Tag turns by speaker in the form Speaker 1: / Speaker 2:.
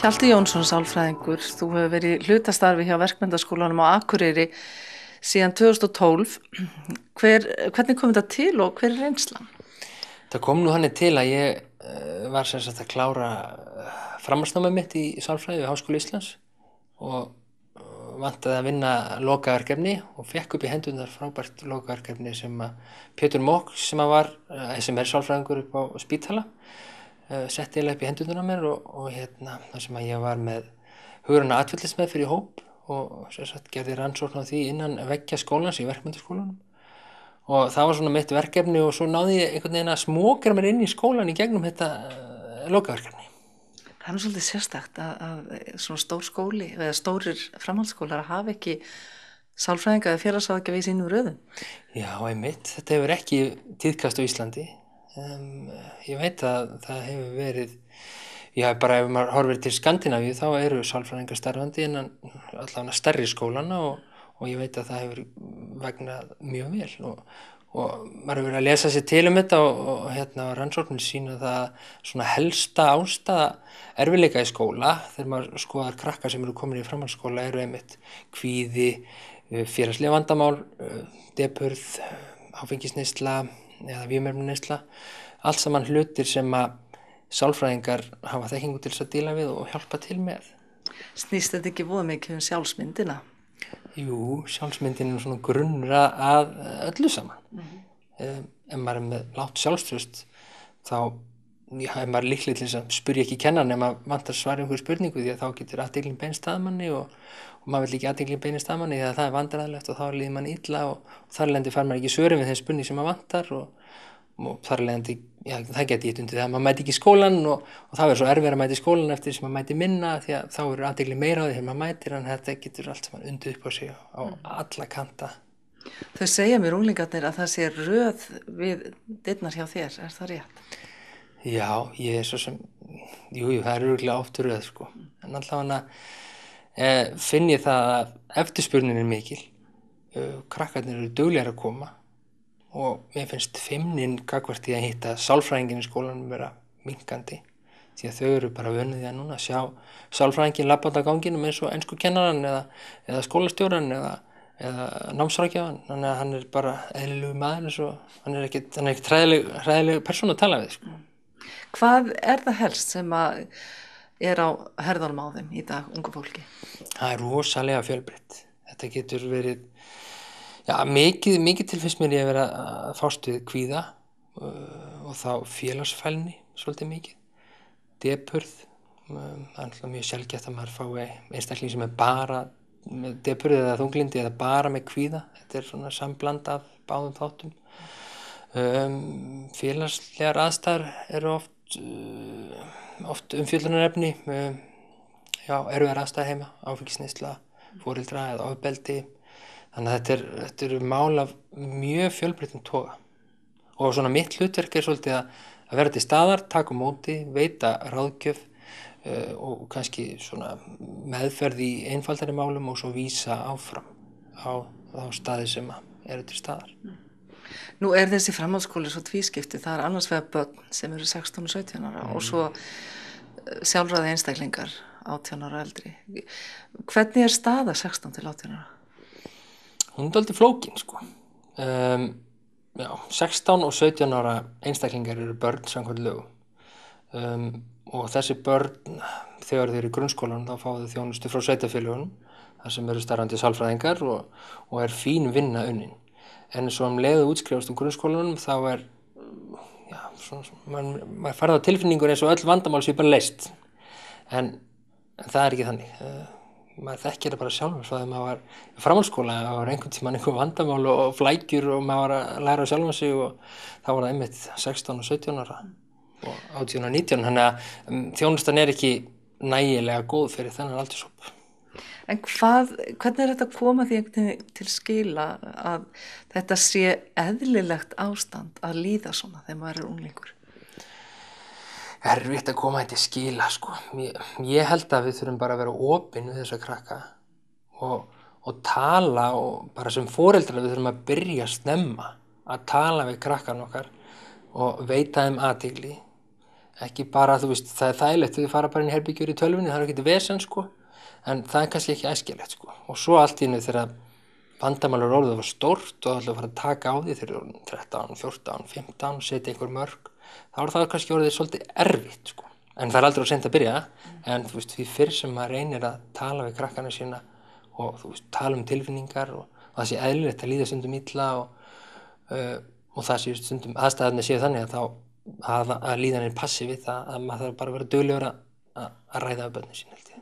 Speaker 1: Hjalti Jónsson, sálfræðingur, þú hefur verið í hlutastarfi hjá Verkmenntaskólanum á Akureyri síðan 2012. Hvernig kom þetta til og hver er reynslan?
Speaker 2: Það kom nú þannig til að ég var sem sagt að klára framhaldsnámið mitt í sálfræði við Háskóla Íslands og vantaði að vinna lokaverkefni og fekk upp í hendurnar frábært lokaverkefni sem að Pétur Mók sem er sálfræðingur upp á spítala setti eiginlega upp í hendurnar á mér og þar sem að ég var með hugræna atferlismeðferð í hóp og sem sagt gerði rannsókn á því innan veggja skólans í Verkmenntaskólanum. Og það var svona mitt verkefni og svo náði ég einhvern veginn að smokra mér inn í skólan í gegnum þetta lokaverkefni.
Speaker 1: Það er nú svolítið sérstakt að svona stór skóli eða stórir framhaldsskólar hafa ekki sálfræðinga eða félagsráðgjafa í sínum röðum.
Speaker 2: Já, einmitt. Þetta hefur ekki tíðkast á Íslandi. Ég veit að það hefur verið, bara ef maður horfir til Skandinavíu þá eru sálfræðingar starfandi innan allavega stærri skólana og ég veit að það hefur vegnað mjög vel og maður hefur verið að lesa sér til þetta og rannsóknir sýna það svona helsta ástæða erfiðleika í skóla þegar maður skoðar krakkar sem eru komin í framhaldsskóla eru einmitt kvíði, félagsleg vandamál, depurð, áfengisneysla eða vímuefnaneysla, allt saman hlutir sem að sálfræðingar hafa þekkingu til þess að díla við og hjálpa til með.
Speaker 1: Snýst þetta ekki voða mikið um sjálfsmyndina?
Speaker 2: Jú, sjálfsmyndin er svona grunnur að öllu saman. Ef maður er með lágt sjálfstraust þá er maður líklega til þess að spyrja ekki kennan ef maður vantar svar einhverju spurningu því að þá getur athyglin beinst að manni og maður vill ekki athyglin beinist að manni því að það er vandræðalegt og þá líður manni illa og þar af leiðandi fær maður ekki svörin við þeim spurning sem maður vantar og þar af leiðandi, það geti ég undir það að maður mæti ekki í skólan og það verður svo erfiðara að mæti í skólan eftir sem maður mæti minna því að þá eru athyglin meira á því þegar maður mætir en þetta getur allt saman undið upp á sig á alla kanta.
Speaker 1: Þau segja mér unglingarnir að það sé röð við dyrnar hjá þér, er það rétt?
Speaker 2: Já, ég er svo sem, jú, það er örugglega oft röð sko, en allavega finn ég það að eftirspurnin er mikil, krakkarnir eru duglegir að koma og mér finnst feimnin gagnvart því að hitta sálfræðinginn í skólanum vera minnkandi því að þau eru bara vönuð því að núna sjá sálfræðinginn labba út á ganginum eins og enskukennaran eða skólastjóran eða námsráðgjafan, þannig að hann er bara eðlilegur maður eins og hann er ekkert hræðileg persóna að tala við sko.
Speaker 1: Hvað er það helst sem að er á herðunum á þeim í dag, ungu fólki?
Speaker 2: Það er rosalega fjölbreytt. Þetta getur verið, mikið til finnst mér ég að vera að fást við kvíða og þá félagsfælni svolítið mikið. Depurð, það er alltaf mjög sjaldgæft að maður fái einstakling sem er bara með depurð eða þunglindi eða bara með kvíða. Þetta er svona sambland af báðum þáttum. Félagslegar aðstæður eru oft umfjöllunarefni, erfiðar aðstæður heima, áfengisneysla, foreldra eða ofbeldi. Þannig að þetta eru mál af mjög fjölbreyttum toga. Og svona mitt hlutverk er svolítið að vera til staðar, taka á móti, veita ráðgjöf og kannski svona meðferð í einfaldari málum og svo vísa áfram á staði sem eru til staðar.
Speaker 1: Nú er þessi framhaldsskóli svo tvískipti, það er annars vegar börn sem eru 16 og 17 ára og svo sjálfráði einstaklingar 18 ára eldri. Hvernig er staða 16 til 18 ára?
Speaker 2: Hún er dálítið flókin sko. 16 og 17 ára einstaklingar eru börn samkvæmt lögum og þessi börn þegar þeir eru í grunnskólanum þá fá þau þjónustu frá sveitarfélögunum þar sem eru starfandi sálfræðingar og er fín vinna unnin. En svo leiðu útskrifast grunnskólanum þá maður fær það tilfinningur eins og öll vandamál sem bara leyst. En það er ekki þannig. Maður þekkir það bara sjálfur svo að maður var í framhaldsskóla, það var einhvern tímann einhver vandamál og flækjur og maður var að læra sjálfan sig og þá var það einmitt 16 og 17 ára og 18 og 19. Þannig að þjónustan er ekki nægilega góð fyrir þennan aldurshóp.
Speaker 1: En hvernig er þetta að koma því til skila að þetta sé eðlilegt ástand að líða svona þegar maður er unglingur?
Speaker 2: Erfitt að koma þetta til skila sko. Ég held að við þurfum bara að vera opin við þessa krakka og tala og bara sem foreldrar við þurfum að byrja snemma að tala við krakkan okkar og veita þeim athygli ekki bara, þú veist, það þægilegt þau fara bara inn í herbygjur í tölvunni, það ekki vesen sko, en það kannski ekki æskilegt sko, og svo allt í einu þegar vandamálur orðið var stórt og ætla að fara að taka á því þegar 13, 14, 15, setja einhver mörg, þá það kannski orðið svolítið erfitt sko, en það aldrei seint að byrja, en þú veist, því fyrr sem maður reynir að tala við krakkana sína og þú veist, tala tilfinningar og það sé eðlilegt að líða stundum illa og það sé stundum aðstæðarnir séu þannig að þá að líðanin passi við það að maður þarf bara að vera duglegur að ræða af börnin sín held ég.